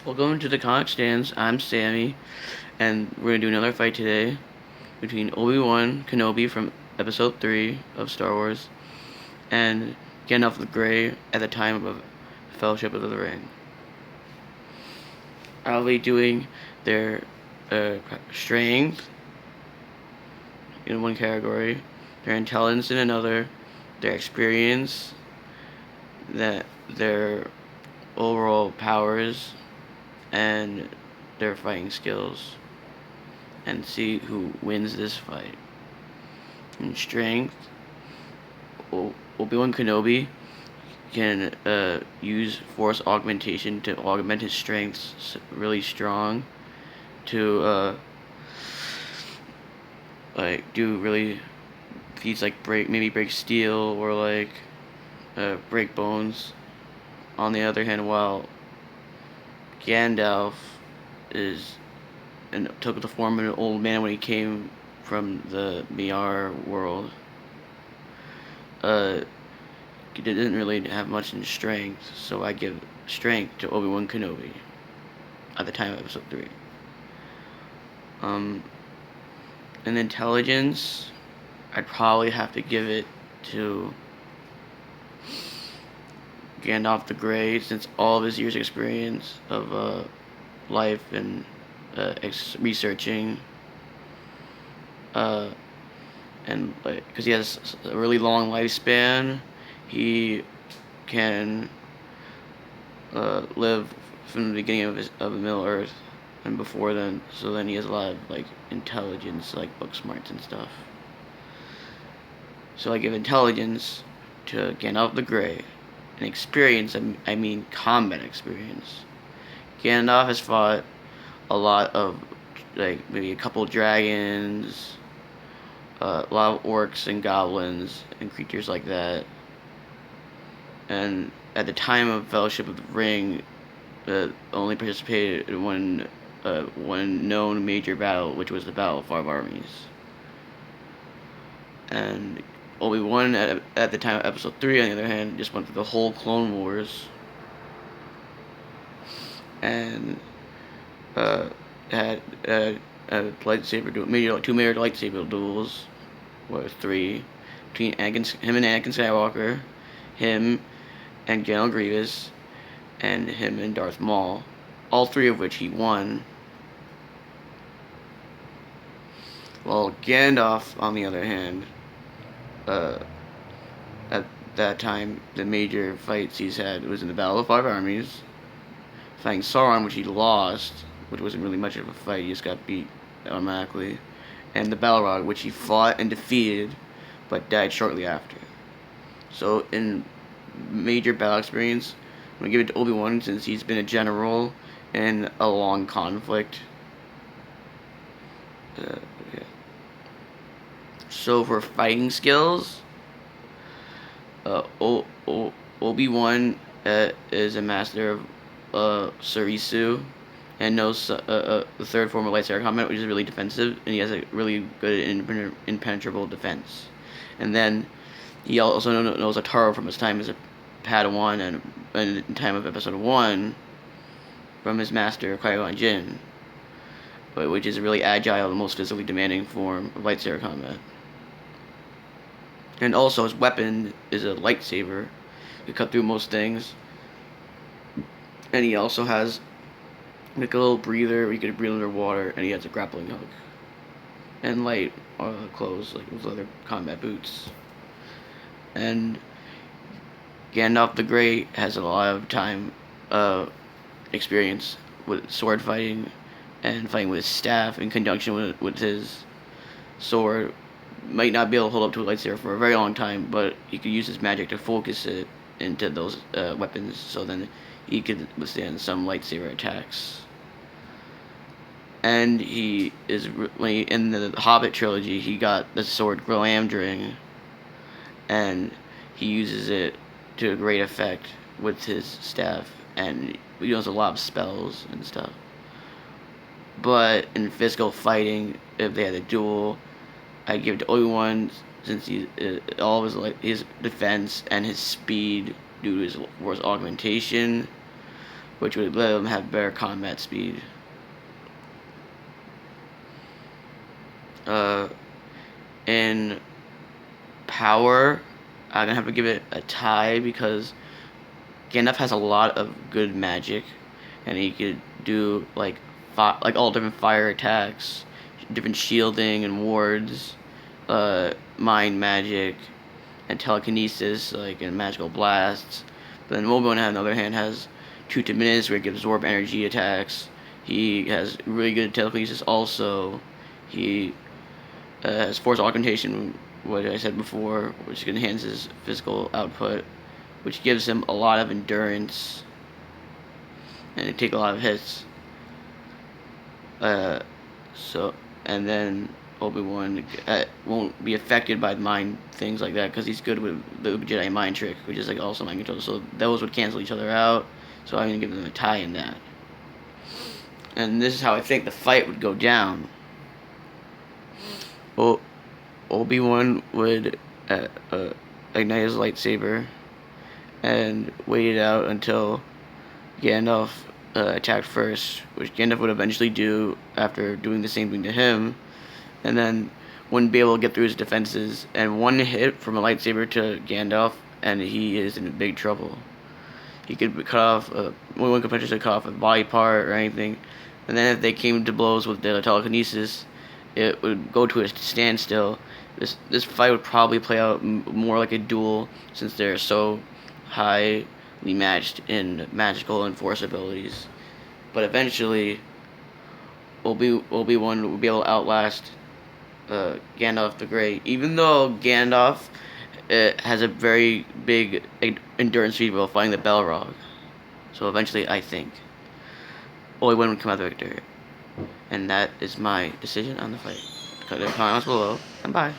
Welcome to the Comic Stands. I'm Sammy, and we're gonna do another fight today between Obi-Wan Kenobi from Episode 3 of Star Wars and Gandalf the Grey at the time of Fellowship of the Ring. I'll be doing their strength in one category, their intelligence in another, their experience, their overall powers, and their fighting skills, and see who wins this fight. In strength, Obi-Wan Kenobi can use Force augmentation to augment his strengths really strong to do really feats like break steel or break bones. On the other hand, while Gandalf is and took the form of an old man when he came from the Miar world. He didn't really have much in strength, so I give strength to Obi-Wan Kenobi at the time of Episode 3. In intelligence, I'd probably have to give it to Gandalf the Grey, since all of his years' experience of life and researching, and because he has a really long lifespan, he can live from the beginning of Middle Earth and before then. So then he has a lot of intelligence, like book smarts and stuff. So I give intelligence to Gandalf the Grey. And experience, I mean combat experience. Gandalf has fought a lot of, maybe a couple dragons, a lot of orcs and goblins and creatures like that. And at the time of Fellowship of the Ring, only participated in one known major battle, which was the Battle of Five Armies. And Obi-Wan at the time of Episode 3, on the other hand, just went through the whole Clone Wars and had lightsaber two major lightsaber duels, three, between him and Anakin Skywalker, him and General Grievous, and him and Darth Maul, all three of which he won. While Gandalf, on the other hand, at that time, the major fights he's had was in the Battle of Five Armies, fighting Sauron, which he lost, which wasn't really much of a fight, he just got beat automatically, and the Balrog, which he fought and defeated, but died shortly after. So in major battle experience, I'm going to give it to Obi-Wan, since he's been a general in a long conflict. Yeah. So for fighting skills, Obi-Wan is a master of Surisu and knows the third form of lightsaber combat, which is really defensive, and he has a really good impenetrable defense. And then he also knows Ataro from his time as a Padawan and in time of Episode 1 from his master Qui-Gon Jinn, which is a really agile and most physically demanding form of lightsaber combat. And also his weapon is a lightsaber. He cut through most things. And he also has a little breather where you can breathe underwater, and he has a grappling hook. And light clothes, like those leather combat boots. And Gandalf the Grey has a lot of time experience with sword fighting and fighting with his staff in conjunction with his sword. Might not be able to hold up to a lightsaber for a very long time, but he could use his magic to focus it into those weapons, so then he could withstand some lightsaber attacks. And he is in the Hobbit trilogy, he got the sword Glamdring, and he uses it to a great effect with his staff, and he knows a lot of spells and stuff. But in physical fighting, if they had a duel, I'd give it to Obi-Wan, since he all of his defense and his speed due to his Force augmentation which would let him have better combat speed. In power, I'm gonna have to give it a tie because Gandalf has a lot of good magic, and he could do like all different fire attacks, different shielding and wards, mind magic, and telekinesis, like in magical blasts. But then Obi-Wan, on the other hand, has two Timidus where he can absorb energy attacks. He has really good telekinesis also. He has force augmentation, what I said before, which enhances physical output, which gives him a lot of endurance, and he take a lot of hits. And then Obi-Wan won't be affected by mind things like that because he's good with the Jedi mind trick, which is like also mind control. So those would cancel each other out. So I'm gonna give them a tie in that. And this is how I think the fight would go down. Obi-Wan would ignite his lightsaber and wait it out until Gandalf attacked first, which Gandalf would eventually do after doing the same thing to him, and then wouldn't be able to get through his defenses. And one hit from a lightsaber to Gandalf, and he is in big trouble. He could cut off, one could potentially cut off a body part or anything, and then if they came to blows with the telekinesis, it would go to a standstill. This fight would probably play out more like a duel, since they're so highly matched in magical and force abilities. But eventually, Obi-Wan will be able to outlast Gandalf the Grey, even though Gandalf has a very big endurance feat while fighting the Balrog. So eventually, I think Obi-Wan would come out the victor. And that is my decision on the fight. Comment in the comments below, and bye.